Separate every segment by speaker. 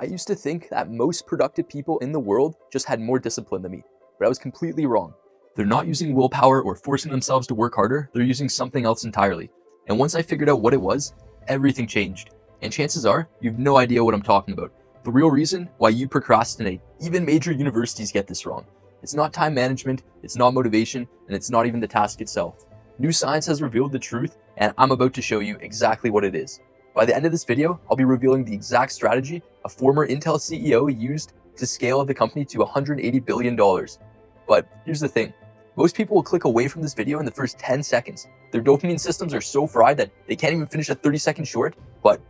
Speaker 1: I used to think that most productive people in the world just had more discipline than me, but I was completely wrong. They're not using willpower or forcing themselves to work harder, they're using something else entirely. And once I figured out what it was, everything changed. And chances are, you have no idea what I'm talking about. The real reason why you procrastinate, even major universities get this wrong. It's not time management, it's not motivation, and it's not even the task itself. New science has revealed the truth, and I'm about to show you exactly what it is. By the end of this video, I'll be revealing the exact strategy a former Intel CEO used to scale the company to $180 billion. But here's the thing. Most people will click away from this video in the first 10 seconds. Their dopamine systems are so fried that they can't even finish a 30-second short, but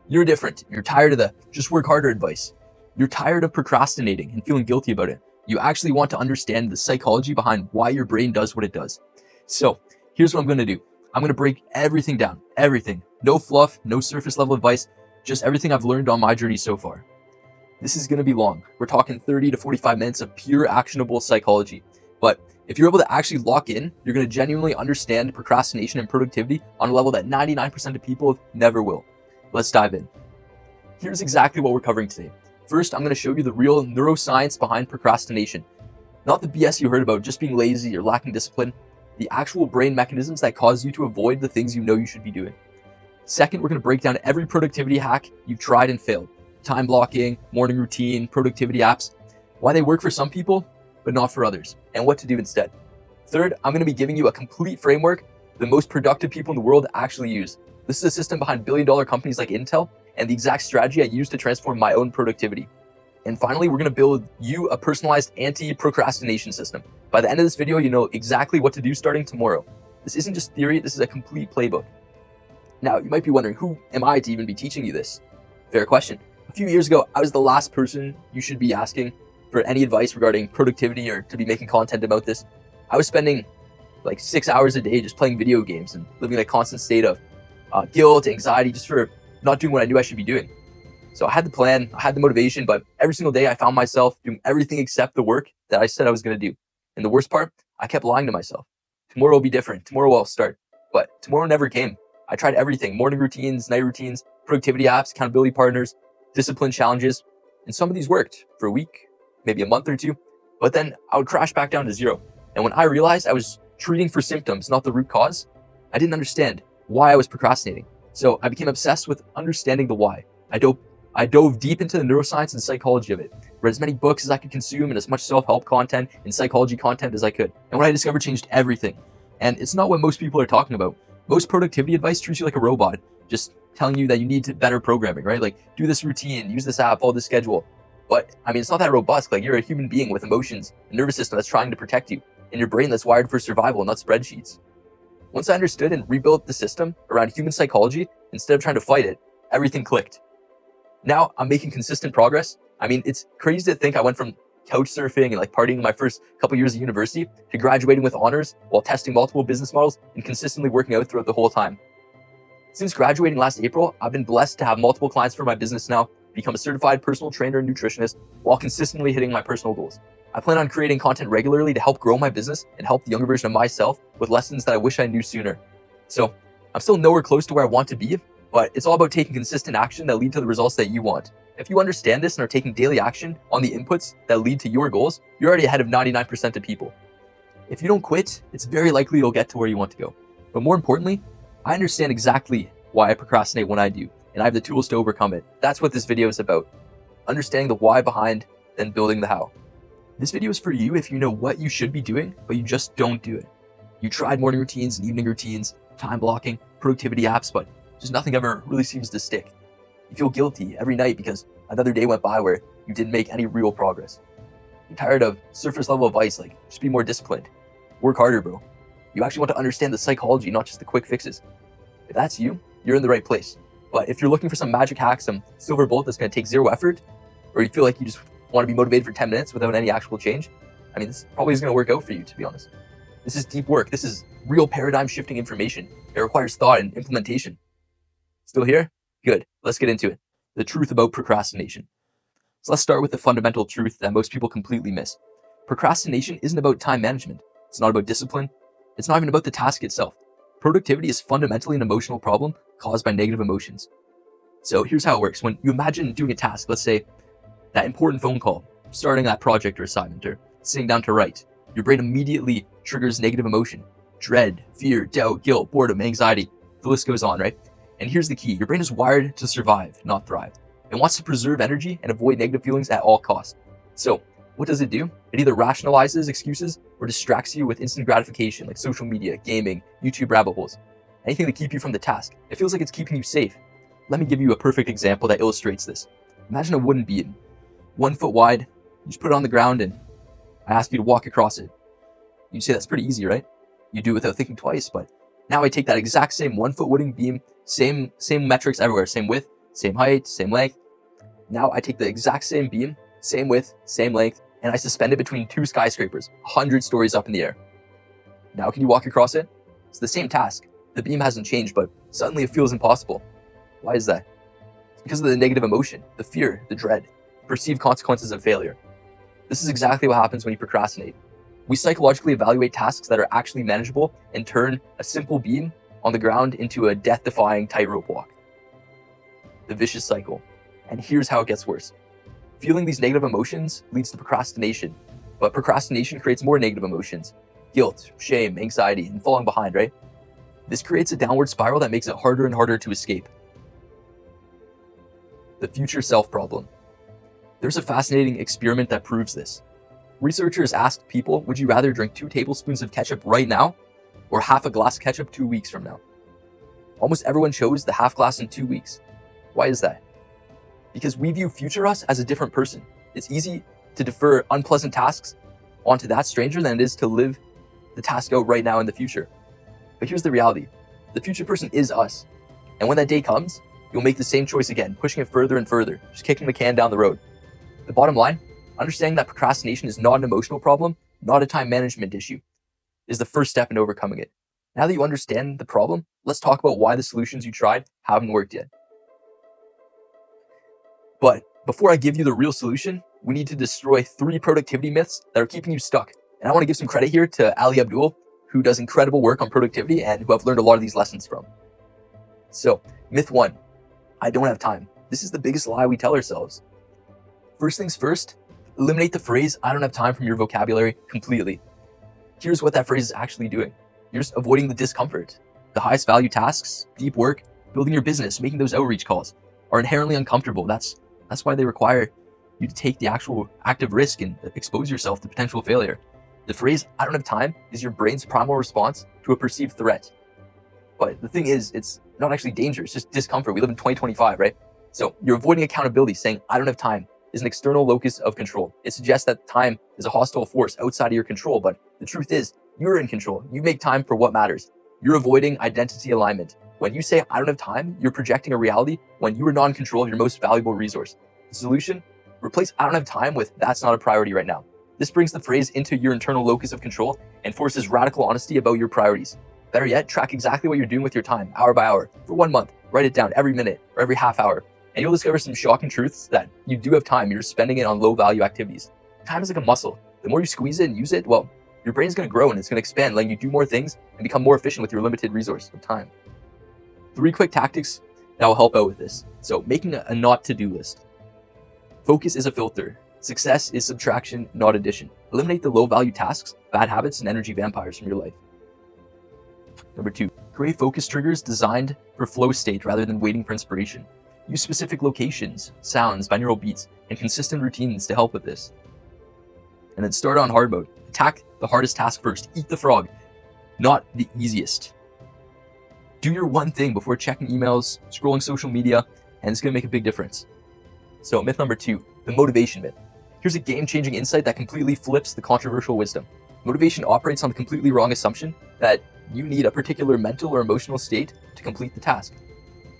Speaker 1: you're different. You're tired of the just work harder advice. You're tired of procrastinating and feeling guilty about it. You actually want to understand the psychology behind why your brain does what it does. So here's what I'm going to do. I'm going to break everything down, everything. No fluff, no surface level advice, just everything I've learned on my journey so far. This is going to be long. We're talking 30 to 45 minutes of pure actionable psychology. But if you're able to actually lock in, you're going to genuinely understand procrastination and productivity on a level that 99% of people never will. Let's dive in. Here's exactly what we're covering today. First, I'm going to show you the real neuroscience behind procrastination. Not the BS you heard about just being lazy or lacking discipline. The actual brain mechanisms that cause you to avoid the things you know you should be doing. Second, we're going to break down every productivity hack you've tried and failed. Time blocking, morning routine, productivity apps. Why they work for some people, but not for others. And what to do instead. Third, I'm going to be giving you a complete framework the most productive people in the world actually use. This is a system behind billion-dollar companies like Intel and the exact strategy I use to transform my own productivity. And finally, we're going to build you a personalized anti-procrastination system. By the end of this video, you know exactly what to do starting tomorrow. This isn't just theory, this is a complete playbook. Now, you might be wondering, who am I to even be teaching you this? Fair question. A few years ago, I was the last person you should be asking for any advice regarding productivity or to be making content about this. I was spending like 6 hours a day just playing video games and living in a constant state of guilt, anxiety, just for not doing what I knew I should be doing. So I had the plan, I had the motivation, but every single day I found myself doing everything except the work that I said I was going to do. And the worst part, I kept lying to myself. Tomorrow will be different. Tomorrow I'll start. But tomorrow never came. I tried everything, morning routines, night routines, productivity apps, accountability partners, discipline challenges. And some of these worked for a week, maybe a month or two, but then I would crash back down to zero. And when I realized I was treating for symptoms, not the root cause, I didn't understand why I was procrastinating. So I became obsessed with understanding the why. I dove deep into the neuroscience and psychology of it, read as many books as I could consume and as much self-help content and psychology content as I could. And what I discovered changed everything. And it's not what most people are talking about. Most productivity advice treats you like a robot, just telling you that you need to better programming, right? Like, do this routine, use this app, follow this schedule. But I mean, it's not that robust. Like, you're a human being with emotions, a nervous system that's trying to protect you, and your brain that's wired for survival, not spreadsheets. Once I understood and rebuilt the system around human psychology, instead of trying to fight it, everything clicked. Now I'm making consistent progress. I mean, it's crazy to think I went from couch surfing and like partying in my first couple years of university to graduating with honors while testing multiple business models and consistently working out throughout the whole time. Since graduating last April, I've been blessed to have multiple clients for my business now, become a certified personal trainer and nutritionist while consistently hitting my personal goals. I plan on creating content regularly to help grow my business and help the younger version of myself with lessons that I wish I knew sooner. So I'm still nowhere close to where I want to be, but it's all about taking consistent action that lead to the results that you want. If you understand this and are taking daily action on the inputs that lead to your goals, you're already ahead of 99% of people. If you don't quit, it's very likely you'll get to where you want to go. But more importantly, I understand exactly why I procrastinate when I do, and I have the tools to overcome it. That's what this video is about. Understanding the why behind, then building the how. This video is for you if you know what you should be doing, but you just don't do it. You tried morning routines and evening routines, time blocking, productivity apps, but just nothing ever really seems to stick. You feel guilty every night because another day went by where you didn't make any real progress. You're tired of surface level advice like, just be more disciplined. Work harder, bro. You actually want to understand the psychology, not just the quick fixes. If that's you, you're in the right place. But if you're looking for some magic hack, some silver bullet that's going to take zero effort, or you feel like you just want to be motivated for 10 minutes without any actual change, I mean, this probably isn't going to work out for you, to be honest. This is deep work. This is real paradigm shifting information. It requires thought and implementation. Still here? Good. Let's get into it. The truth about procrastination. So let's start with the fundamental truth that most people completely miss. Procrastination isn't about time management. It's not about discipline. It's not even about the task itself. Productivity is fundamentally an emotional problem caused by negative emotions. So here's how it works. When you imagine doing a task, let's say that important phone call, starting that project or assignment, or sitting down to write, your brain immediately triggers negative emotion, dread, fear, doubt, guilt, boredom, anxiety. The list goes on, right? And here's the key. Your brain is wired to survive, not thrive. It wants to preserve energy and avoid negative feelings at all costs. So what does it do? It either rationalizes excuses or distracts you with instant gratification like social media, gaming, YouTube rabbit holes, anything to keep you from the task. It feels like it's keeping you safe. Let me give you a perfect example that illustrates this. Imagine a wooden beam, 1 foot wide. You just put it on the ground and I ask you to walk across it. You say that's pretty easy, right? You do it without thinking twice, but now I take that exact same 1 foot wooden beam, same metrics everywhere, same width, same height, same length. Now I take the exact same beam, same width, same length, and I suspend it between 2 skyscrapers, 100 stories up in the air. Now can you walk across it? It's the same task. The beam hasn't changed, but suddenly it feels impossible. Why is that? It's because of the negative emotion, the fear, the dread, the perceived consequences of failure. This is exactly what happens when you procrastinate. We psychologically evaluate tasks that are actually manageable and turn a simple beam on the ground into a death-defying tightrope walk. The vicious cycle. And here's how it gets worse. Feeling these negative emotions leads to procrastination, but procrastination creates more negative emotions, guilt, shame, anxiety, and falling behind, right? This creates a downward spiral that makes it harder and harder to escape. The future self problem. There's a fascinating experiment that proves this. Researchers asked people, would you rather drink 2 tablespoons of ketchup right now or half a glass of ketchup 2 weeks from now? Almost everyone chose the half glass in 2 weeks. Why is that? Because we view future us as a different person. It's easy to defer unpleasant tasks onto that stranger than it is to live the task out right now in the future. But here's the reality. The future person is us. And when that day comes, you'll make the same choice again, pushing it further and further, just kicking the can down the road. The bottom line, understanding that procrastination is not an emotional problem, not a time management issue, is the first step in overcoming it. Now that you understand the problem, let's talk about why the solutions you tried haven't worked yet. But before I give you the real solution, we need to destroy 3 productivity myths that are keeping you stuck. And I want to give some credit here to Ali Abdul, who does incredible work on productivity and who I've learned a lot of these lessons from. So, myth 1, I don't have time. This is the biggest lie we tell ourselves. First things first, eliminate the phrase, I don't have time from your vocabulary completely. Here's what that phrase is actually doing. You're just avoiding the discomfort. The highest value tasks, deep work, building your business, making those outreach calls are inherently uncomfortable. That's why they require you to take the actual active risk and expose yourself to potential failure. The phrase, I don't have time, is your brain's primal response to a perceived threat. But the thing is, it's not actually danger, it's just discomfort. We live in 2025, right? So you're avoiding accountability, saying, I don't have time, is an external locus of control. It suggests that time is a hostile force outside of your control, but the truth is, you're in control. You make time for what matters. You're avoiding identity alignment. When you say, I don't have time, you're projecting a reality when you are not in control of your most valuable resource. The solution? Replace I don't have time with that's not a priority right now. This brings the phrase into your internal locus of control and forces radical honesty about your priorities. Better yet, track exactly what you're doing with your time, hour by hour, for 1 month. Write it down every minute or every half hour. And you'll discover some shocking truths that you do have time, you're spending it on low value activities. Time is like a muscle. The more you squeeze it and use it, well, your brain's gonna grow and it's gonna expand, letting you do more things and become more efficient with your limited resource of time. 3 quick tactics that will help out with this. So making a not to-do list. Focus is a filter. Success is subtraction, not addition. Eliminate the low value tasks, bad habits, and energy vampires from your life. Number 2, create focus triggers designed for flow state rather than waiting for inspiration. Use specific locations, sounds, binaural beats, and consistent routines to help with this. And then start on hard mode. Attack the hardest task first. Eat the frog, not the easiest. Do your one thing before checking emails, scrolling social media, and it's gonna make a big difference. So myth number 2, the motivation myth. Here's a game-changing insight that completely flips the controversial wisdom. Motivation operates on the completely wrong assumption that you need a particular mental or emotional state to complete the task.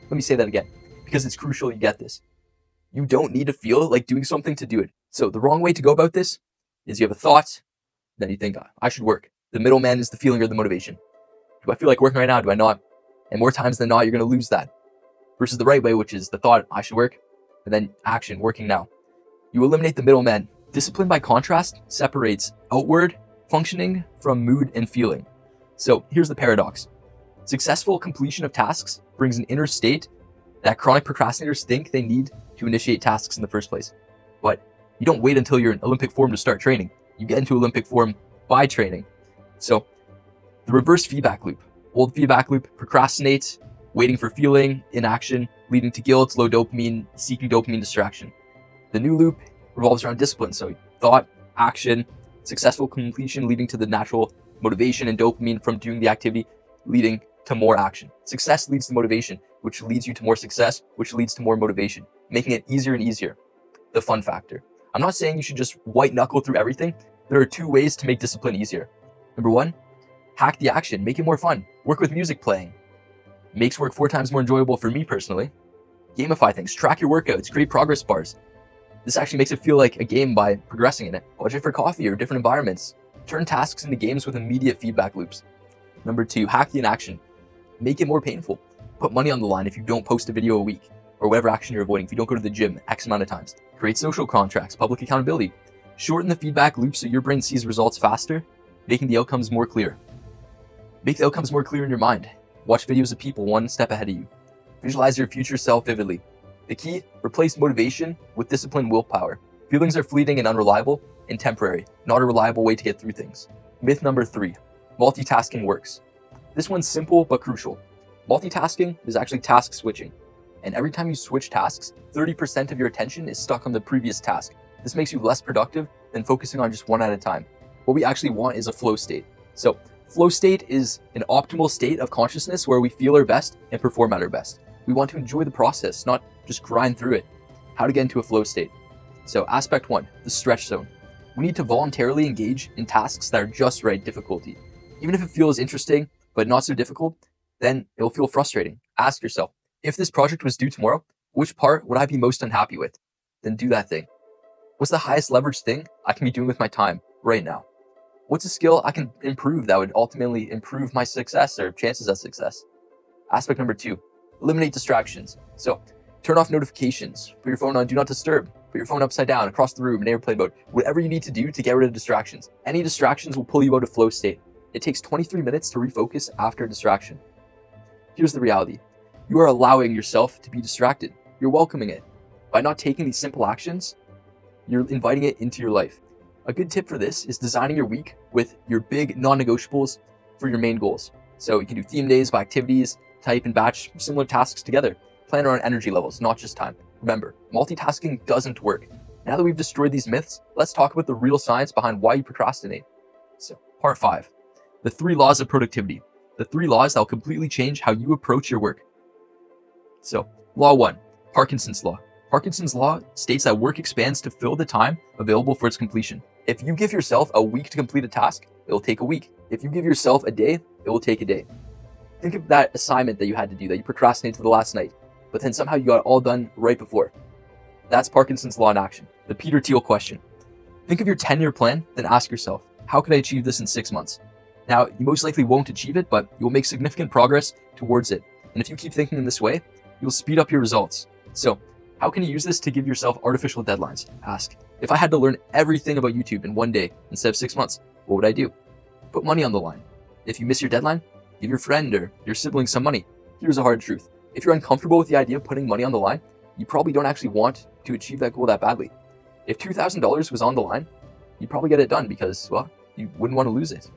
Speaker 1: Let me say that again, because it's crucial you get this. You don't need to feel like doing something to do it. So the wrong way to go about this is you have a thought, then you think, I should work. The middleman is the feeling or the motivation. Do I feel like working right now? Do I not? And more times than not, you're gonna lose that. Versus the right way, which is the thought, I should work, and then action, working now. You eliminate the middleman. Discipline, by contrast, separates outward functioning from mood and feeling. So here's the paradox. Successful completion of tasks brings an inner state that chronic procrastinators think they need to initiate tasks in the first place. But you don't wait until you're in Olympic form to start training. You get into Olympic form by training. So the reverse feedback loop. Old feedback loop: procrastinate, waiting for feeling, inaction, leading to guilt, low dopamine, seeking dopamine distraction. The new loop revolves around discipline. So thought, action, successful completion, leading to the natural motivation and dopamine from doing the activity, leading to more action. Success leads to motivation, which leads you to more success, which leads to more motivation, making it easier and easier. The fun factor. I'm not saying you should just white knuckle through everything. There are 2 ways to make discipline easier. Number 1, hack the action, make it more fun. Work with music playing. Makes work 4 times more enjoyable for me personally. Gamify things, track your workouts, create progress bars. This actually makes it feel like a game by progressing in it. Budget for coffee or different environments. Turn tasks into games with immediate feedback loops. Number 2, hack the inaction. Make it more painful. Put money on the line if you don't post a video a week, or whatever action you're avoiding. If you don't go to the gym X amount of times. Create social contracts, public accountability. Shorten the feedback loop so your brain sees results faster, making the outcomes more clear. Make the outcomes more clear in your mind. Watch videos of people 1 step ahead of you. Visualize your future self vividly. The key: replace motivation with disciplined willpower. Feelings are fleeting and unreliable and temporary, not a reliable way to get through things. Myth number 3, multitasking works. This one's simple but crucial. Multitasking is actually task switching. And every time you switch tasks, 30% of your attention is stuck on the previous task. This makes you less productive than focusing on just one at a time. What we actually want is a flow state. So flow state is an optimal state of consciousness where we feel our best and perform at our best. We want to enjoy the process, not just grind through it. How to get into a flow state. So aspect 1, the stretch zone. We need to voluntarily engage in tasks that are just right difficulty. Even if it feels interesting, but not so difficult, then it'll feel frustrating. Ask yourself, if this project was due tomorrow, which part would I be most unhappy with? Then do that thing. What's the highest leverage thing I can be doing with my time right now? What's a skill I can improve that would ultimately improve my success or chances of success? Aspect number 2, eliminate distractions. So turn off notifications, put your phone on do not disturb, put your phone upside down, across the room, in airplane mode, whatever you need to do to get rid of distractions. Any distractions will pull you out of flow state. It takes 23 minutes to refocus after a distraction. Here's the reality. You are allowing yourself to be distracted. You're welcoming it. By not taking these simple actions, you're inviting it into your life. A good tip for this is designing your week with your big non-negotiables for your main goals. So you can do theme days by activities, type and batch similar tasks together. Plan around energy levels, not just time. Remember, multitasking doesn't work. Now that we've destroyed these myths, let's talk about the real science behind why you procrastinate. So, part 5, the 3 laws of productivity. The 3 laws that will completely change how you approach your work. So, law 1, Parkinson's law. Parkinson's law states that work expands to fill the time available for its completion. If you give yourself a week to complete a task, it will take a week. If you give yourself a day, it will take a day. Think of that assignment that you had to do that you procrastinated to the last night, but then somehow you got it all done right before. That's Parkinson's law in action. The Peter Thiel question. Think of your 10-year plan, then ask yourself, how could I achieve this in 6 months? Now, you most likely won't achieve it, but you will make significant progress towards it. And if you keep thinking in this way, you'll speed up your results. So, how can you use this to give yourself artificial deadlines? Ask, if I had to learn everything about YouTube in one day instead of 6 months, what would I do? Put money on the line. If you miss your deadline, give your friend or your sibling some money. Here's a hard truth. If you're uncomfortable with the idea of putting money on the line, you probably don't actually want to achieve that goal that badly. If $2,000 was on the line, you'd probably get it done because, well, you wouldn't want to lose it.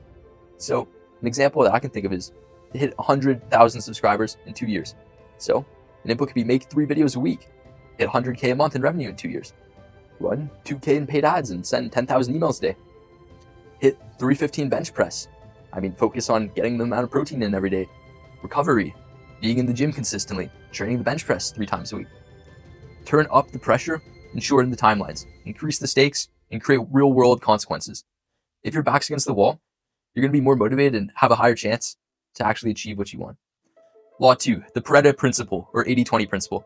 Speaker 1: So an example that I can think of is to hit 100,000 subscribers in 2 years. So an input could be make 3 videos a week, hit 100K a month in revenue in 2 years, run 2K in paid ads and send 10,000 emails a day, hit 315 bench press. Focus on getting the amount of protein in every day, recovery, being in the gym consistently, training the bench press 3 times a week. Turn up the pressure and shorten the timelines, increase the stakes, and create real world consequences. If your back's against the wall, you're going to be more motivated and have a higher chance to actually achieve what you want. Law 2, the Pareto principle, or 80-20 principle.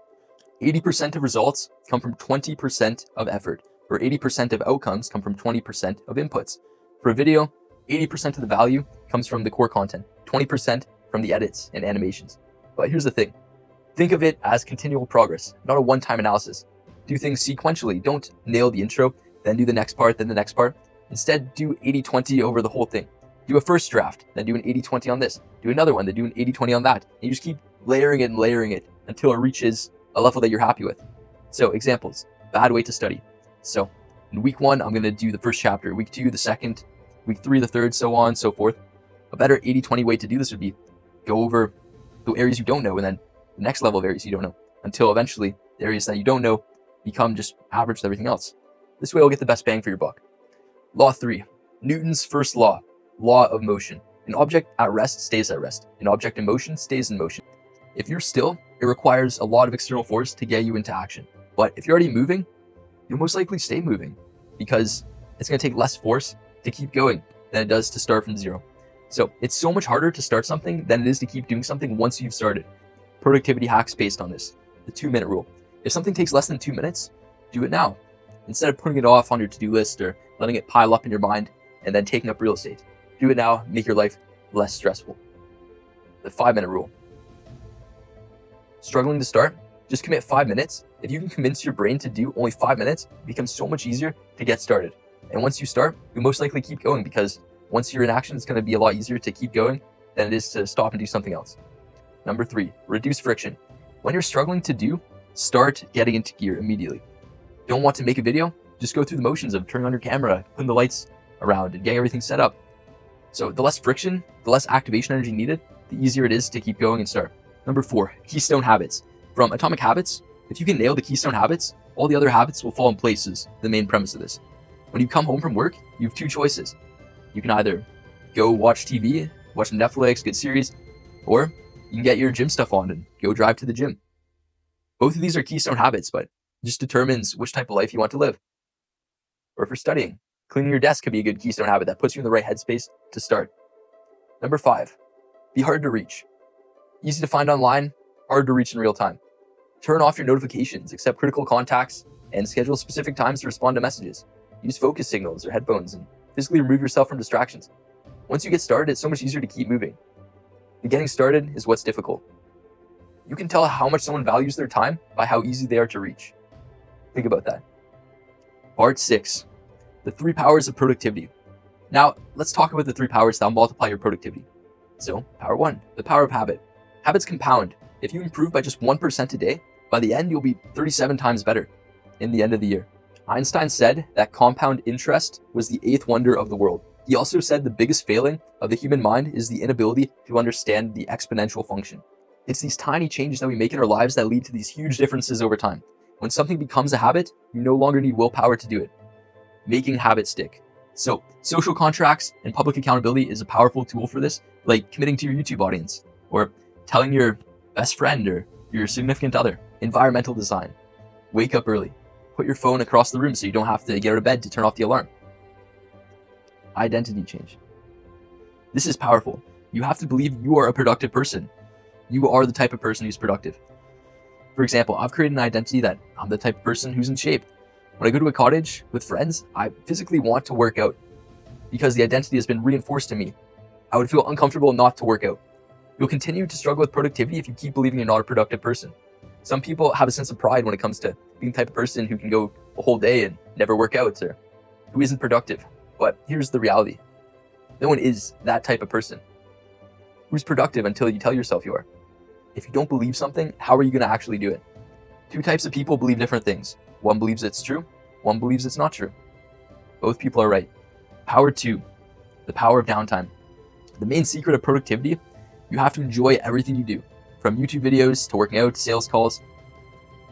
Speaker 1: 80% of results come from 20% of effort, or 80% of outcomes come from 20% of inputs. For a video, 80% of the value comes from the core content, 20% from the edits and animations. But here's the thing. Think of it as continual progress, not a one-time analysis. Do things sequentially. Don't nail the intro, then do the next part, then the next part. Instead, do 80-20 over the whole thing. Do a first draft, then do an 80-20 on this. Do another one, then do an 80-20 on that. And you just keep layering it and layering it until it reaches a level that you're happy with. So examples, bad way to study. So in week 1, I'm going to do the first chapter, week 2, the second, week 3, the third, so on and so forth. A better 80-20 way to do this would be go over the areas you don't know, and then the next level of areas you don't know, until eventually the areas that you don't know become just average to everything else. This way you'll get the best bang for your buck. Law 3, Newton's first law of motion. An object at rest stays at rest. An object in motion stays in motion. If you're still, it requires a lot of external force to get you into action. But if you're already moving, you'll most likely stay moving, because it's going to take less force to keep going than it does to start from zero. So it's so much harder to start something than it is to keep doing something once you've started. Productivity hacks based on this. The 2-minute rule. If something takes less than 2 minutes, do it now, instead of putting it off on your to-do list or letting it pile up in your mind and then taking up real estate. Do it now, make your life less stressful. The 5-minute rule. Struggling to start? Just commit 5 minutes. If you can convince your brain to do only 5 minutes, it becomes so much easier to get started. And once you start, you'll most likely keep going, because once you're in action, it's going to be a lot easier to keep going than it is to stop and do something else. Number 3, reduce friction. When you're struggling to do, start getting into gear immediately. Don't want to make a video? Just go through the motions of turning on your camera, putting the lights around, and getting everything set up. So the less friction, the less activation energy needed, the easier it is to keep going and start. Number 4, keystone habits. From Atomic Habits, if you can nail the keystone habits, all the other habits will fall in place, is the main premise of this. When you come home from work, you have 2 choices. You can either go watch TV, watch some Netflix, good series, or you can get your gym stuff on and go drive to the gym. Both of these are keystone habits, but it just determines which type of life you want to live. Or for studying, cleaning your desk could be a good keystone habit that puts you in the right headspace to start. Number 5, be hard to reach. Easy to find online, hard to reach in real time. Turn off your notifications, accept critical contacts, and schedule specific times to respond to messages. Use focus signals or headphones and physically remove yourself from distractions. Once you get started, it's so much easier to keep moving. The getting started is what's difficult. You can tell how much someone values their time by how easy they are to reach. Think about that. Part 6, the 3 powers of productivity. Now, let's talk about the 3 powers that will multiply your productivity. So, power 1, the power of habit. Habits compound. If you improve by just 1% a day, by the end, you'll be 37 times better in the end of the year. Einstein said that compound interest was the 8th wonder of the world. He also said the biggest failing of the human mind is the inability to understand the exponential function. It's these tiny changes that we make in our lives that lead to these huge differences over time. When something becomes a habit, you no longer need willpower to do it. Making habits stick. So, social contracts and public accountability is a powerful tool for this, like committing to your YouTube audience, or telling your best friend or your significant other. Environmental design. Wake up early. Put your phone across the room so you don't have to get out of bed to turn off the alarm. Identity change. This is powerful. You have to believe you are a productive person. You are the type of person who's productive. For example, I've created an identity that I'm the type of person who's in shape. When I go to a cottage with friends, I physically want to work out because the identity has been reinforced to me. I would feel uncomfortable not to work out. You'll continue to struggle with productivity if you keep believing you're not a productive person. Some people have a sense of pride when it comes to being the type of person who can go a whole day and never work out, or who isn't productive. But here's the reality. No one is that type of person. Who's productive until you tell yourself you are? If you don't believe something, how are you going to actually do it? 2 types of people believe different things. One believes it's true, one believes it's not true. Both people are right. Power 2, the power of downtime. The main secret of productivity, you have to enjoy everything you do, from YouTube videos to working out to sales calls.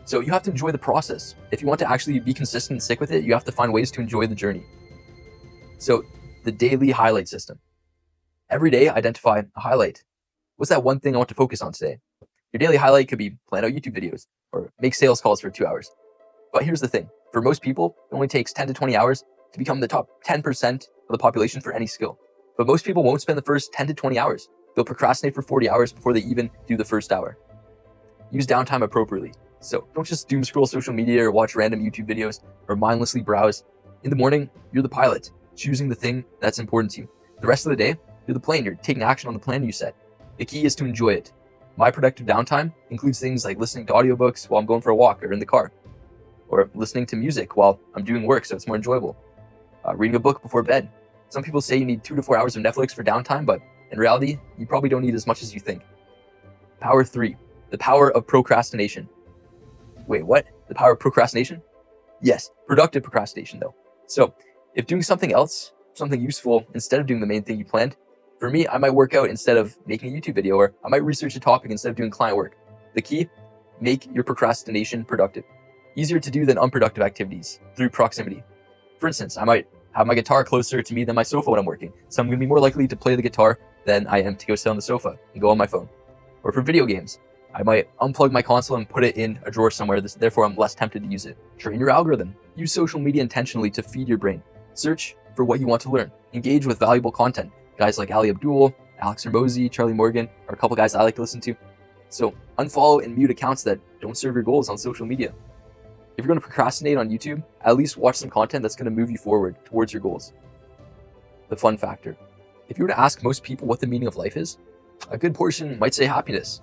Speaker 1: So you have to enjoy the process. If you want to actually be consistent and stick with it, you have to find ways to enjoy the journey. So the daily highlight system. Every day, identify a highlight. What's that one thing I want to focus on today? Your daily highlight could be plan out YouTube videos or make sales calls for 2 hours. But here's the thing. For most people, it only takes 10 to 20 hours to become the top 10% of the population for any skill. But most people won't spend the first 10 to 20 hours. They'll procrastinate for 40 hours before they even do the first hour. Use downtime appropriately. So don't just doom scroll social media or watch random YouTube videos or mindlessly browse. In the morning, you're the pilot, choosing the thing that's important to you. The rest of the day, you're the plane. You're taking action on the plan you set. The key is to enjoy it. My productive downtime includes things like listening to audiobooks while I'm going for a walk or in the car, or listening to music while I'm doing work so it's more enjoyable, reading a book before bed. Some people say you need 2 to 4 hours of Netflix for downtime, but in reality, you probably don't need as much as you think. Power 3, the power of procrastination. Wait, what? The power of procrastination? Yes, productive procrastination though. So if doing something else, something useful, instead of doing the main thing you planned, for me, I might work out instead of making a YouTube video, or I might research a topic instead of doing client work. The key, make your procrastination productive. Easier to do than unproductive activities through proximity. For instance, I might have my guitar closer to me than my sofa when I'm working. So I'm going to be more likely to play the guitar than I am to go sit on the sofa and go on my phone. Or for video games, I might unplug my console and put it in a drawer somewhere, therefore I'm less tempted to use it. Train your algorithm. Use social media intentionally to feed your brain. Search for what you want to learn. Engage with valuable content. Guys like Ali Abdul, Alex Hormozi, Charlie Morgan are a couple guys I like to listen to. So unfollow and mute accounts that don't serve your goals on social media. If you're going to procrastinate on YouTube, at least watch some content that's going to move you forward towards your goals. The fun factor. If you were to ask most people what the meaning of life is, a good portion might say happiness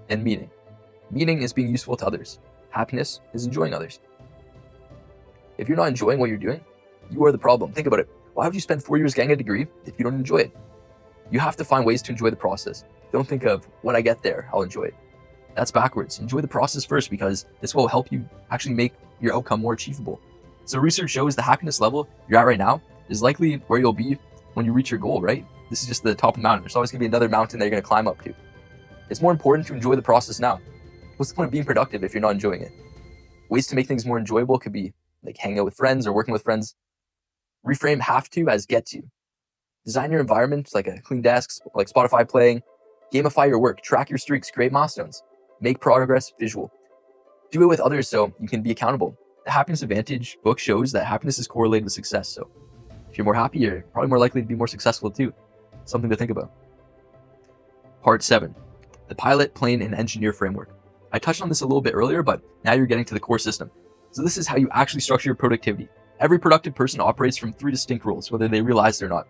Speaker 1: and meaning. Meaning is being useful to others. Happiness is enjoying others. If you're not enjoying what you're doing, you are the problem. Think about it. Why would you spend 4 years getting a degree if you don't enjoy it? You have to find ways to enjoy the process. Don't think of when I get there, I'll enjoy it. That's backwards. Enjoy the process first, because this will help you actually make your outcome more achievable. So research shows the happiness level you're at right now is likely where you'll be when you reach your goal, right? This is just the top of the mountain. There's always going to be another mountain that you're going to climb up to. It's more important to enjoy the process now. What's the point of being productive if you're not enjoying it? Ways to make things more enjoyable could be like hanging out with friends or working with friends. Reframe have to as get to. Design your environment like a clean desk, like Spotify playing. Gamify your work. Track your streaks. Create milestones. Make progress visual. Do it with others so you can be accountable. The Happiness Advantage book shows that happiness is correlated with success. So if you're more happy, you're probably more likely to be more successful too. Something to think about. Part 7. The pilot, plane, and engineer framework. I touched on this a little bit earlier, but now you're getting to the core system. So this is how you actually structure your productivity. Every productive person operates from 3 distinct roles, whether they realize it or not.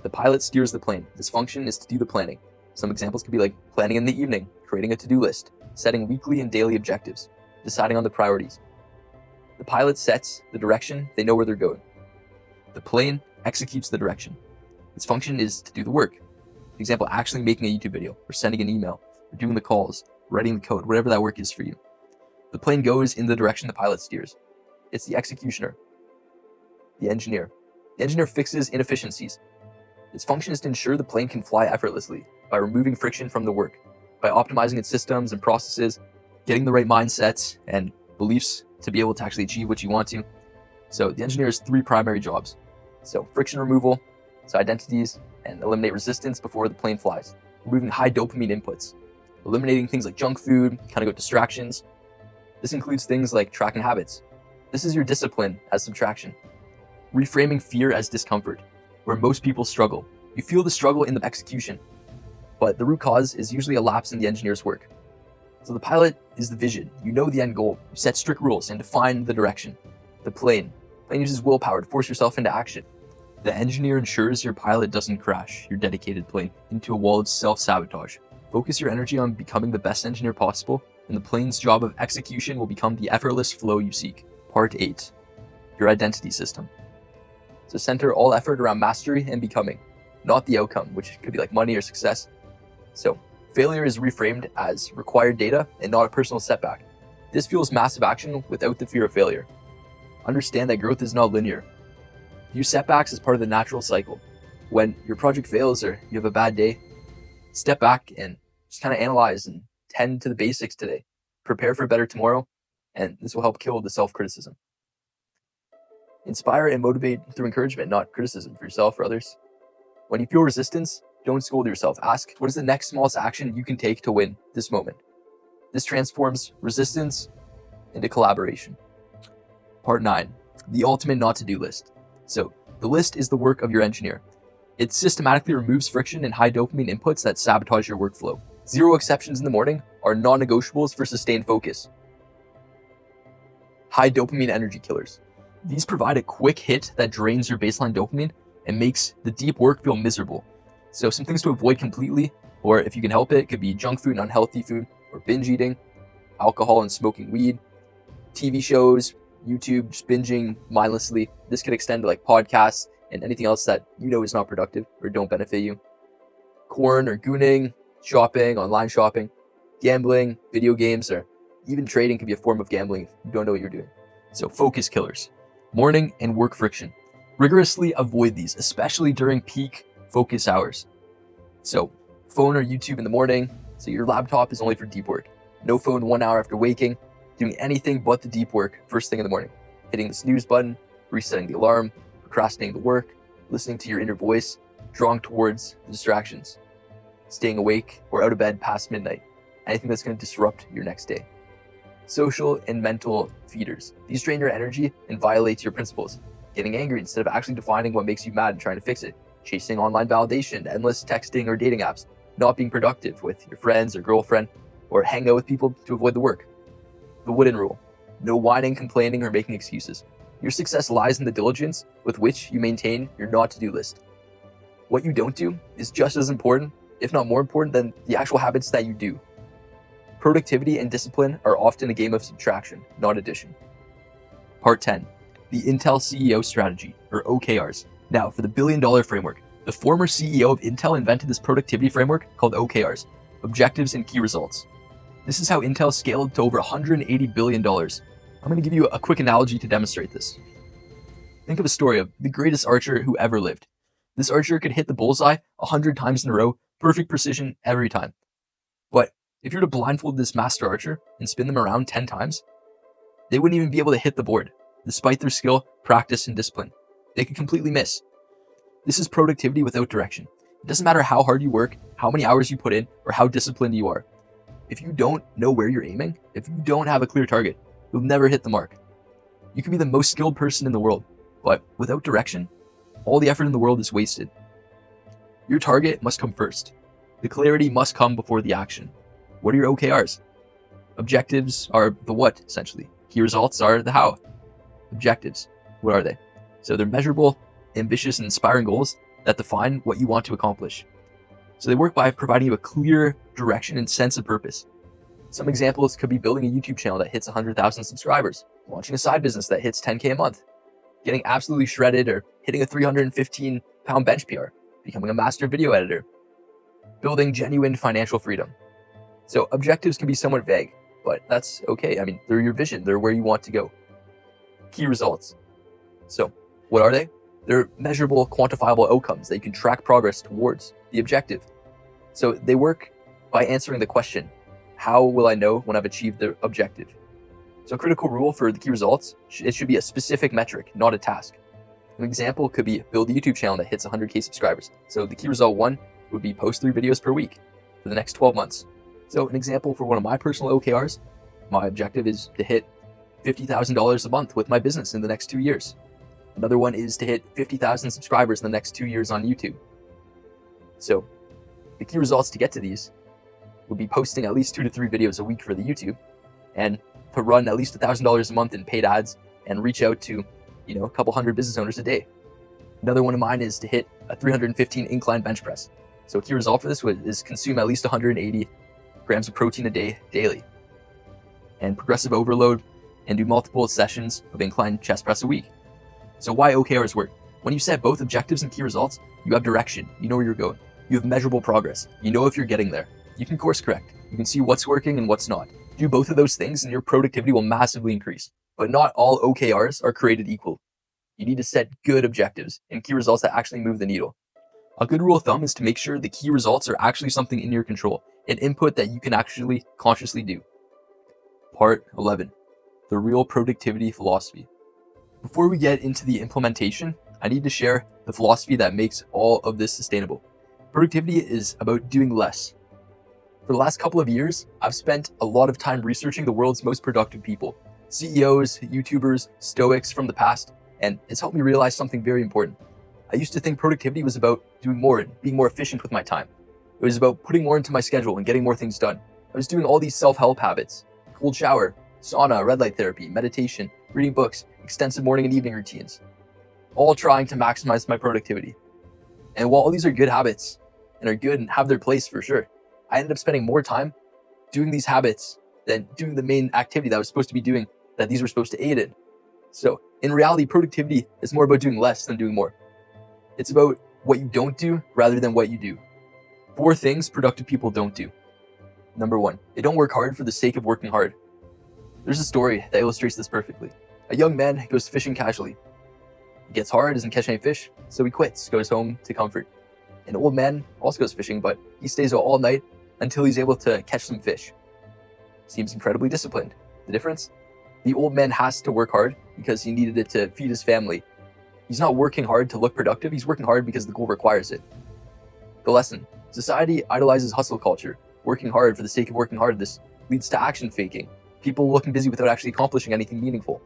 Speaker 1: The pilot steers the plane. This function is to do the planning. Some examples could be like planning in the evening, creating a to-do list, setting weekly and daily objectives, deciding on the priorities. The pilot sets the direction, they know where they're going. The plane executes the direction. Its function is to do the work. For example, actually making a YouTube video, or sending an email, or doing the calls, writing the code, whatever that work is for you. The plane goes in the direction the pilot steers. It's the executioner. The engineer. The engineer fixes inefficiencies. Its function is to ensure the plane can fly effortlessly by removing friction from the work, by optimizing its systems and processes, getting the right mindsets and beliefs to be able to actually achieve what you want to. So the engineer has 3 primary jobs. So friction removal, so identities, and eliminate resistance before the plane flies. Removing high dopamine inputs. Eliminating things like junk food, kind of go distractions. This includes things like tracking habits. This is your discipline as subtraction. Reframing fear as discomfort, where most people struggle. You feel the struggle in the execution, but the root cause is usually a lapse in the engineer's work. So the pilot is the vision. You know the end goal. You set strict rules and define the direction. The plane uses willpower to force yourself into action. The engineer ensures your pilot doesn't crash your dedicated plane into a wall of self-sabotage. Focus your energy on becoming the best engineer possible, and the plane's job of execution will become the effortless flow you seek. Part 8. Your identity system. So center all effort around mastery and becoming, not the outcome, which could be like money or success. So failure is reframed as required data and not a personal setback. This fuels massive action without the fear of failure. Understand that growth is not linear. Use setbacks as part of the natural cycle. When your project fails or you have a bad day, step back and just kind of analyze and tend to the basics today. Prepare for a better tomorrow, and this will help kill the self-criticism. Inspire and motivate through encouragement, not criticism for yourself or others. When you feel resistance, don't scold yourself. Ask, what is the next smallest action you can take to win this moment? This transforms resistance into collaboration. Part 9, the ultimate not to-do list. So the list is the work of your engineer. It systematically removes friction and high dopamine inputs that sabotage your workflow. 0 exceptions in the morning are non-negotiables for sustained focus. High dopamine energy killers. These provide a quick hit that drains your baseline dopamine and makes the deep work feel miserable. So some things to avoid completely, or if you can help it, could be junk food and unhealthy food, or binge eating, alcohol and smoking weed, TV shows, YouTube, just binging mindlessly. This could extend to like podcasts and anything else that you know is not productive or don't benefit you. Corn or gooning, shopping, online shopping, gambling, video games, or even trading could be a form of gambling if you don't know what you're doing. So focus killers, morning and work friction. Rigorously avoid these, especially during peak focus hours. So phone or YouTube in the morning, so your laptop is only for deep work. No phone 1 hour after waking, doing anything but the deep work first thing in the morning. Hitting the snooze button, resetting the alarm, procrastinating the work, listening to your inner voice, drawing towards the distractions, staying awake or out of bed past midnight, anything that's going to disrupt your next day. Social and mental feeders. These drain your energy and violate your principles. Getting angry instead of actually defining what makes you mad and trying to fix it. Chasing online validation, endless texting or dating apps. Not being productive with your friends or girlfriend, or hanging out with people to avoid the work. The wooden rule. No whining, complaining, or making excuses. Your success lies in the diligence with which you maintain your not-to-do list. What you don't do is just as important, if not more important, than the actual habits that you do. Productivity and discipline are often a game of subtraction, not addition. Part 10. The Intel CEO Strategy, or OKRs. Now, for the billion-dollar framework. The former CEO of Intel invented this productivity framework called OKRs, Objectives and Key Results. This is how Intel scaled to over $180 billion. I'm going to give you a quick analogy to demonstrate this. Think of a story of the greatest archer who ever lived. This archer could hit the bullseye 100 times in a row, perfect precision every time. But if you were to blindfold this master archer and spin them around 10 times, they wouldn't even be able to hit the board, despite their skill, practice, and discipline. They could completely miss. This is productivity without direction. It doesn't matter how hard you work, how many hours you put in, or how disciplined you are. If you don't know where you're aiming, if you don't have a clear target, you'll never hit the mark. You can be the most skilled person in the world, but without direction, all the effort in the world is wasted. Your target must come first. The clarity must come before the action. What are your OKRs? Objectives are the what, essentially. Key results are the how. Objectives, what are they? So they're measurable, ambitious, and inspiring goals that define what you want to accomplish. So they work by providing you a clear direction and sense of purpose. Some examples could be building a YouTube channel that hits 100,000 subscribers, launching a side business that hits 10K a month, getting absolutely shredded or hitting a 315-pound bench PR, becoming a master video editor, building genuine financial freedom. So objectives can be somewhat vague, but that's okay. I mean, they're your vision. They're where you want to go. Key results. So what are they? They're measurable, quantifiable outcomes that you can track progress towards the objective. So they work by answering the question, how will I know when I've achieved the objective? So a critical rule for the key results, it should be a specific metric, not a task. An example could be build a YouTube channel that hits 100K subscribers. So the key result 1 would be post 3 videos per week for the next 12 months. So an example for one of my personal OKRs, my objective is to hit $50,000 a month with my business in the next 2 years. Another one is to hit 50,000 subscribers in the next 2 years on YouTube. So the key results to get to these would be posting at least 2 to 3 videos a week for the YouTube and to run at least $1,000 a month in paid ads and reach out to, a couple hundred business owners a day. Another one of mine is to hit a 315 incline bench press. So a key result for this is consume at least 180 grams of protein a day daily and progressive overload and do multiple sessions of incline chest press a week. So why OKRs work? When you set both objectives and key results, you have direction. You know where you're going. You have measurable progress. You know if you're getting there. You can course correct. You can see what's working and what's not. Do both of those things and your productivity will massively increase. But not all OKRs are created equal. You need to set good objectives and key results that actually move the needle. A good rule of thumb is to make sure the key results are actually something in your control, an input that you can actually consciously do. Part 11. The real productivity philosophy. Before we get into the implementation, I need to share the philosophy that makes all of this sustainable. Productivity is about doing less. For the last couple of years, I've spent a lot of time researching the world's most productive people, CEOs, YouTubers, Stoics from the past, and it's helped me realize something very important. I used to think productivity was about doing more and being more efficient with my time. It was about putting more into my schedule and getting more things done. I was doing all these self-help habits, cold shower, sauna, red light therapy, meditation, reading books, extensive morning and evening routines, all trying to maximize my productivity. And while all these are good habits and are good and have their place for sure, I ended up spending more time doing these habits than doing the main activity that I was supposed to be doing that these were supposed to aid in. So in reality, productivity is more about doing less than doing more. It's about what you don't do rather than what you do. 4 things productive people don't do. Number 1, they don't work hard for the sake of working hard. There's a story that illustrates this perfectly. A young man goes fishing casually. It gets hard, doesn't catch any fish, so he quits, goes home to comfort. An old man also goes fishing, but he stays out all night until he's able to catch some fish. Seems incredibly disciplined. The difference? The old man has to work hard because he needed it to feed his family. He's not working hard to look productive, he's working hard because the goal requires it. The lesson: society idolizes hustle culture. Working hard for the sake of working hard, this leads to action faking. People looking busy without actually accomplishing anything meaningful.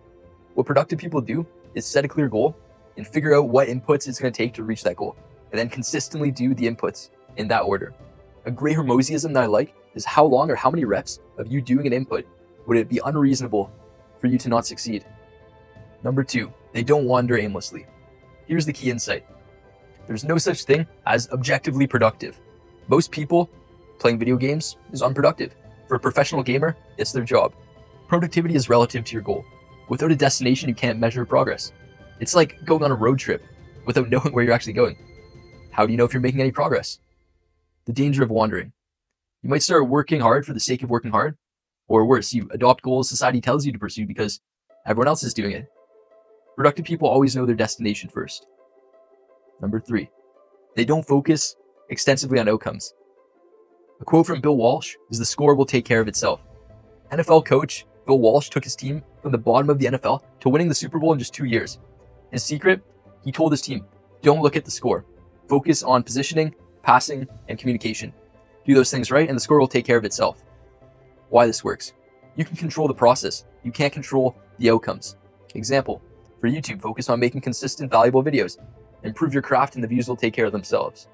Speaker 1: What productive people do is set a clear goal and figure out what inputs it's going to take to reach that goal, and then consistently do the inputs in that order. A great Hermosiism that I like is how long or how many reps of you doing an input would it be unreasonable for you to not succeed. Number 2, they don't wander aimlessly. Here's the key insight. There's no such thing as objectively productive. Most people playing video games is unproductive. For a professional gamer, it's their job. Productivity is relative to your goal. Without a destination, you can't measure progress. It's like going on a road trip without knowing where you're actually going. How do you know if you're making any progress? The danger of wandering. You might start working hard for the sake of working hard, or worse, you adopt goals society tells you to pursue because everyone else is doing it. Productive people always know their destination first. Number 3, they don't focus extensively on outcomes. A quote from Bill Walsh is, "The score will take care of itself." NFL coach Bill Walsh took his team from the bottom of the NFL to winning the Super Bowl in just 2 years. His secret? He told his team, don't look at the score. Focus on positioning, passing, and communication. Do those things right, and the score will take care of itself. Why this works? You can control the process. You can't control the outcomes. Example, for YouTube, focus on making consistent, valuable videos. Improve your craft and the views will take care of themselves.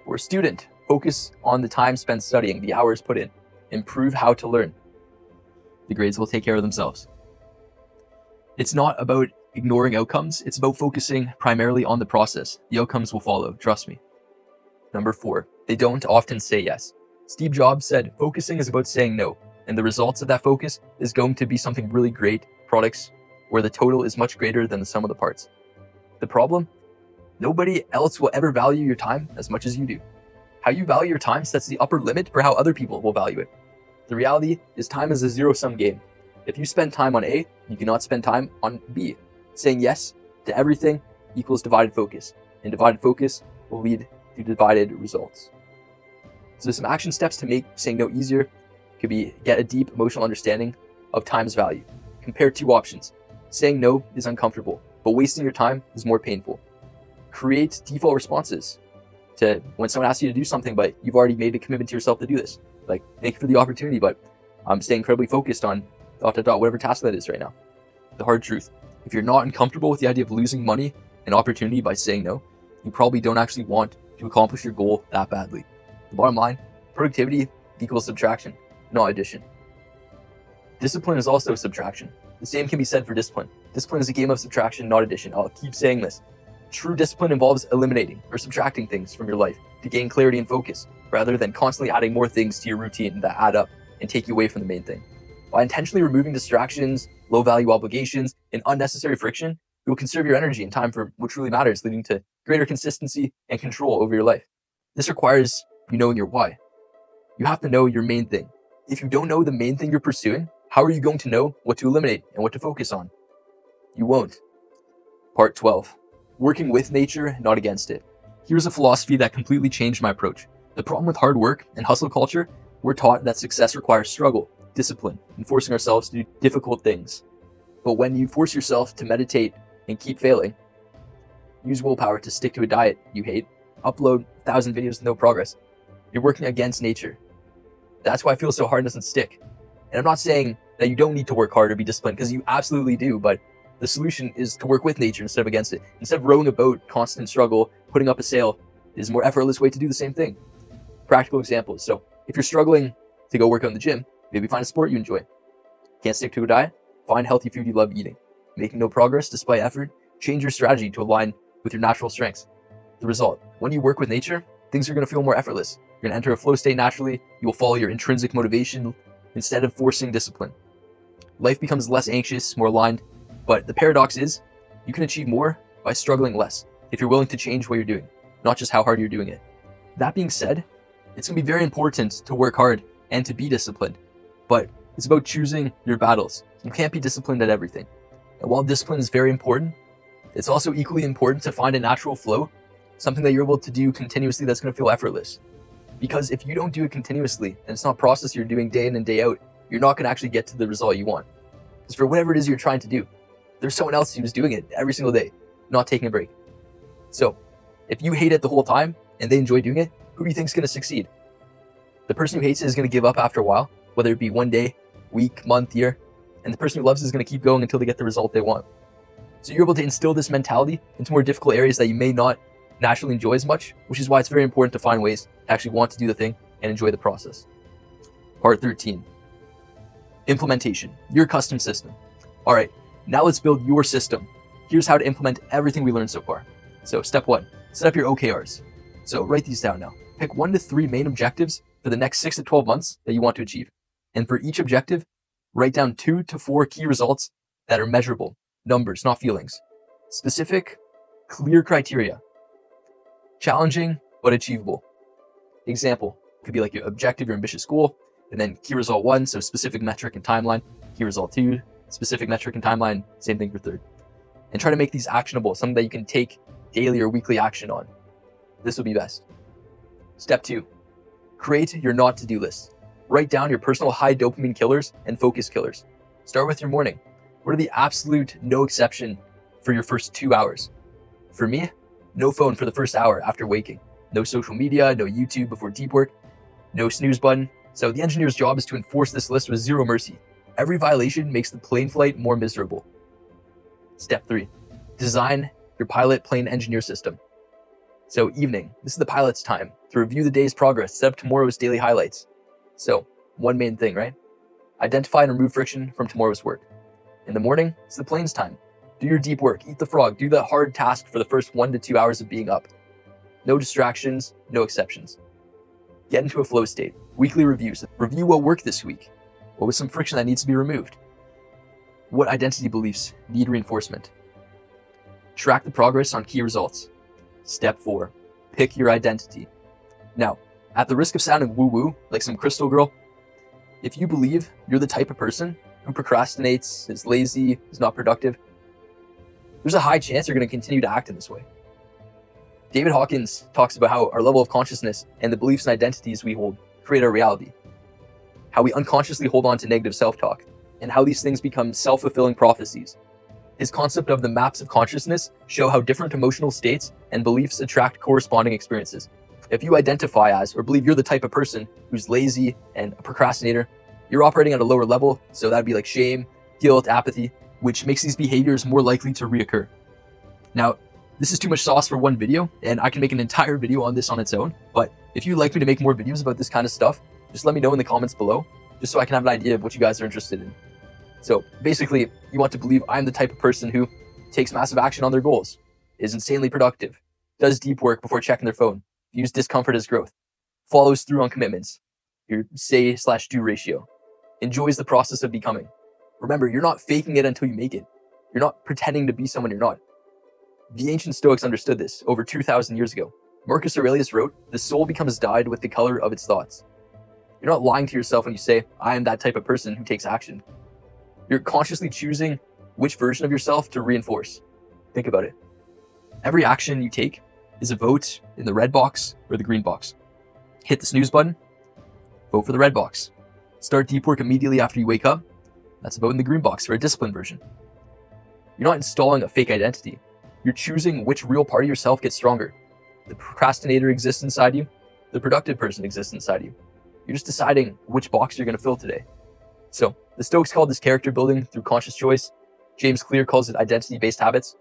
Speaker 1: For a student, focus on the time spent studying, the hours put in. Improve how to learn. The grades will take care of themselves. It's not about ignoring outcomes, it's about focusing primarily on the process. The outcomes will follow, trust me. Number 4, they don't often say yes. Steve Jobs said, focusing is about saying no, and the results of that focus is going to be something really great, products where the total is much greater than the sum of the parts. The problem? Nobody else will ever value your time as much as you do. How you value your time sets the upper limit for how other people will value it. The reality is time is a zero-sum game. If you spend time on A, you cannot spend time on B. Saying yes to everything equals divided focus, and divided focus will lead to divided results. So some action steps to make saying no easier could be get a deep emotional understanding of time's value. Compare 2 options. Saying no is uncomfortable, but wasting your time is more painful. Create default responses to when someone asks you to do something, but you've already made a commitment to yourself to do this. Like, thank you for the opportunity, but I'm staying incredibly focused on ... whatever task that is right now. The hard truth, if you're not uncomfortable with the idea of losing money and opportunity by saying no, you probably don't actually want to accomplish your goal that badly. The bottom line, productivity equals subtraction, not addition. Discipline is also subtraction. The same can be said for discipline. Discipline is a game of subtraction, not addition. I'll keep saying this. True discipline involves eliminating or subtracting things from your life to gain clarity and focus, rather than constantly adding more things to your routine that add up and take you away from the main thing. By intentionally removing distractions, low-value obligations, and unnecessary friction, you will conserve your energy and time for what truly matters, leading to greater consistency and control over your life. This requires you knowing your why. You have to know your main thing. If you don't know the main thing you're pursuing, how are you going to know what to eliminate and what to focus on? You won't. Part 12. Working with nature, not against it. Here's a philosophy that completely changed my approach. The problem with hard work and hustle culture, we're taught that success requires struggle, discipline, and forcing ourselves to do difficult things. But when you force yourself to meditate and keep failing, use willpower to stick to a diet you hate, upload 1,000 videos with no progress, you're working against nature. That's why I feel so hard doesn't stick. And I'm not saying that you don't need to work hard or be disciplined, because you absolutely do, but the solution is to work with nature instead of against it. Instead of rowing a boat, constant struggle, putting up a sail is a more effortless way to do the same thing. Practical examples. So if you're struggling to go work out in the gym, maybe find a sport you enjoy. Can't stick to a diet? Find healthy food you love eating. Making no progress despite effort? Change your strategy to align with your natural strengths. The result, when you work with nature, things are going to feel more effortless. You're going to enter a flow state naturally. You will follow your intrinsic motivation instead of forcing discipline. Life becomes less anxious, more aligned, but the paradox is you can achieve more by struggling less if you're willing to change what you're doing, not just how hard you're doing it. That being said, it's going to be very important to work hard and to be disciplined, but It's about choosing your battles. You can't be disciplined at everything. And while discipline is very important, it's also equally important to find a natural flow, something that you're able to do continuously that's going to feel effortless. Because if you don't do it continuously, and it's not a process you're doing day in and day out, you're not going to actually get to the result you want. Because for whatever it is you're trying to do, there's someone else who's doing it every single day, not taking a break. So if you hate it the whole time and they enjoy doing it, who do you think is going to succeed? The person who hates it is going to give up after a while, whether it be one day, week, month, year, and the person who loves it is going to keep going until they get the result they want. So you're able to instill this mentality into more difficult areas that you may not naturally enjoy as much, which is why it's very important to find ways to actually want to do the thing and enjoy the process. Part 13, implementation, your custom system. All right, now let's build your system. Here's how to implement everything we learned so far. So step 1, set up your OKRs. So write these down now. Pick 1 to 3 main objectives for the next 6 to 12 months that you want to achieve. And for each objective, write down 2 to 4 key results that are measurable, numbers, not feelings. Specific, clear criteria. Challenging, but achievable. Example, could be like your objective, your ambitious goal, and then key result 1, so specific metric and timeline. Key result 2, specific metric and timeline, same thing for 3rd. And try to make these actionable, something that you can take daily or weekly action on. This will be best. Step 2, create your not to-do list. Write down your personal high dopamine killers and focus killers. Start with your morning. What are the absolute no exception for your first 2 hours? For me, no phone for the first hour after waking. No social media, no YouTube before deep work, no snooze button. So the engineer's job is to enforce this list with zero mercy. Every violation makes the plane flight more miserable. Step 3, design your pilot plane engineer system. So evening, this is the pilot's time to review the day's progress, set up tomorrow's daily highlights. So one main thing, right? Identify and remove friction from tomorrow's work. In the morning, it's the plane's time. Do your deep work, eat the frog, do the hard task for the first 1 to 2 hours of being up. No distractions, no exceptions. Get into a flow state. Weekly reviews. Review what worked this week. What was some friction that needs to be removed? What identity beliefs need reinforcement? Track the progress on key results. Step 4, pick your identity. Now, at the risk of sounding woo-woo, like some crystal girl, if you believe you're the type of person who procrastinates, is lazy, is not productive, there's a high chance you're going to continue to act in this way. David Hawkins talks about how our level of consciousness and the beliefs and identities we hold create our reality, how we unconsciously hold on to negative self-talk, and how these things become self-fulfilling prophecies. His concept of the maps of consciousness show how different emotional states and beliefs attract corresponding experiences. If you identify as or believe you're the type of person who's lazy and a procrastinator, you're operating at a lower level, so that'd be like shame, guilt, apathy, which makes these behaviors more likely to reoccur. Now, this is too much sauce for one video, and I can make an entire video on this on its own, but if you'd like me to make more videos about this kind of stuff, just let me know in the comments below, just so I can have an idea of what you guys are interested in. So basically, you want to believe I'm the type of person who takes massive action on their goals, is insanely productive, does deep work before checking their phone, views discomfort as growth, follows through on commitments, your say/do ratio, enjoys the process of becoming. Remember, you're not faking it until you make it. You're not pretending to be someone you're not. The ancient Stoics understood this over 2,000 years ago. Marcus Aurelius wrote, "The soul becomes dyed with the color of its thoughts." You're not lying to yourself when you say, I am that type of person who takes action. You're consciously choosing which version of yourself to reinforce. Think about it. Every action you take is a vote in the red box or the green box. Hit the snooze button, vote for the red box. Start deep work immediately after you wake up. That's a vote in the green box for a disciplined version. You're not installing a fake identity. You're choosing which real part of yourself gets stronger. The procrastinator exists inside you. The productive person exists inside you. You're just deciding which box you're going to fill today. So the Stoics called this character building through conscious choice. James Clear calls it identity-based habits.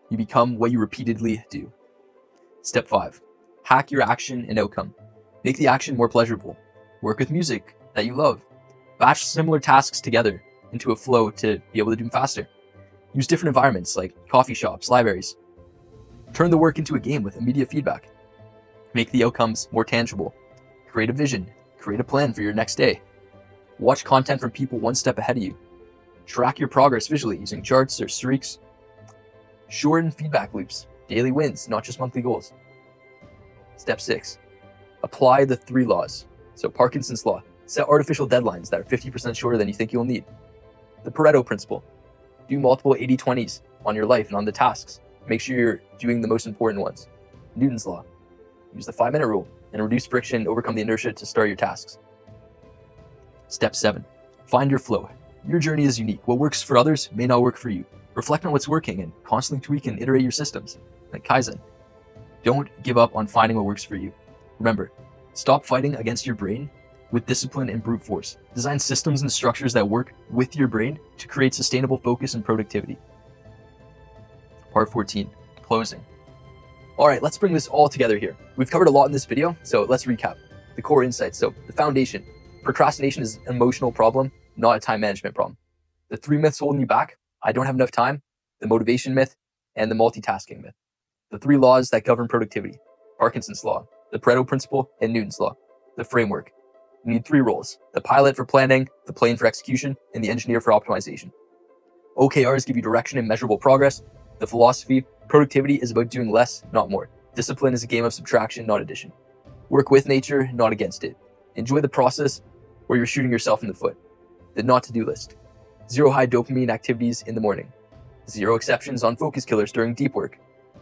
Speaker 1: You become what you repeatedly do. Step 5, hack your action and outcome. Make the action more pleasurable. Work with music that you love. Batch similar tasks together into a flow to be able to do them faster. Use different environments like coffee shops, libraries. Turn the work into a game with immediate feedback. Make the outcomes more tangible. Create a vision. Create a plan for your next day. Watch content from people one step ahead of you. Track your progress visually using charts or streaks. Shorten feedback loops. Daily wins, not just monthly goals. Step 6, apply the 3 laws. So Parkinson's law, Set artificial deadlines that are 50% shorter than you think you'll need. The Pareto principle. Do multiple 80-20s on your life and on the tasks. Make sure you're doing the most important ones. Newton's law. Use the 5-minute rule and reduce friction and overcome the inertia to start your tasks. Step 7. Find your flow. Your journey is unique. What works for others may not work for you. Reflect on what's working and constantly tweak and iterate your systems, like Kaizen. Don't give up on finding what works for you. Remember, stop fighting against your brain with discipline and brute force. Design systems and structures that work with your brain to create sustainable focus and productivity. Part 14, closing. All right, let's bring this all together here. We've covered a lot in this video, so let's recap. The core insights. So the foundation, procrastination is an emotional problem, not a time management problem. The 3 myths holding you back: I don't have enough time, the motivation myth, and the multitasking myth. The 3 laws that govern productivity: Parkinson's law, the Pareto principle, and Newton's law. The framework. You need 3 roles: the pilot for planning, the plane for execution, and the engineer for optimization. OKRs give you direction and measurable progress. The philosophy: productivity is about doing less, not more. Discipline is a game of subtraction, not addition. Work with nature, not against it. Enjoy the process or you're shooting yourself in the foot. The not to-do list. 0 high dopamine activities in the morning. 0 exceptions on focus killers during deep work.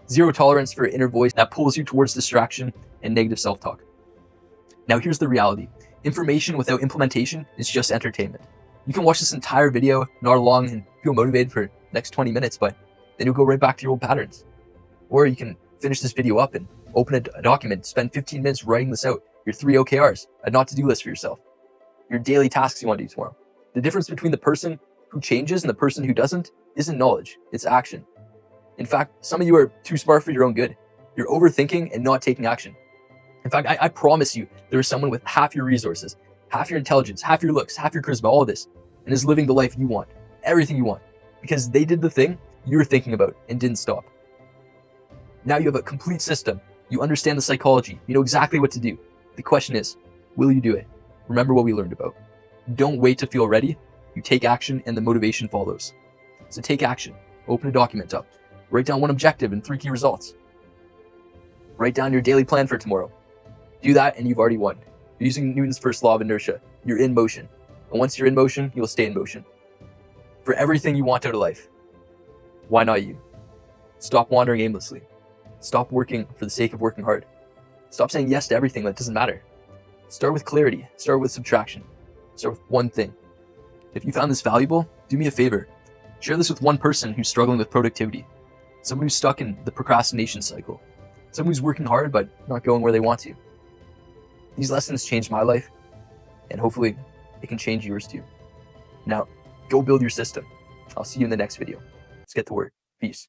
Speaker 1: 0 tolerance for inner voice that pulls you towards distraction and negative self-talk. Now here's the reality. Information without implementation is just entertainment. You can watch this entire video, nod along and feel motivated for the next 20 minutes, but then you'll go right back to your old patterns. Or you can finish this video up and open a document, spend 15 minutes writing this out, your 3 OKRs, a not to-do list for yourself, your daily tasks you want to do tomorrow. The difference between the person who changes and the person who doesn't isn't knowledge, it's action. In fact, some of you are too smart for your own good. You're overthinking and not taking action. In fact, I promise you, there is someone with half your resources, half your intelligence, half your looks, half your charisma, all of this, and is living the life you want, everything you want, because they did the thing you were thinking about and didn't stop. Now you have a complete system. You understand the psychology. You know exactly what to do. The question is, will you do it? Remember what we learned about. Don't wait to feel ready. You take action and the motivation follows. So take action. Open a document up. Write down 1 objective and 3 key results. Write down your daily plan for tomorrow. Do that and you've already won. You're using Newton's first law of inertia. You're in motion. And once you're in motion, you'll stay in motion. For everything you want out of life, why not you? Stop wandering aimlessly. Stop working for the sake of working hard. Stop saying yes to everything that doesn't matter. Start with clarity. Start with subtraction. Start with 1 thing. If you found this valuable, do me a favor. Share this with 1 person who's struggling with productivity. Someone who's stuck in the procrastination cycle. Someone who's working hard but not going where they want to. These lessons changed my life, and hopefully it can change yours too. Now, go build your system. I'll see you in the next video. Let's get to work. Peace.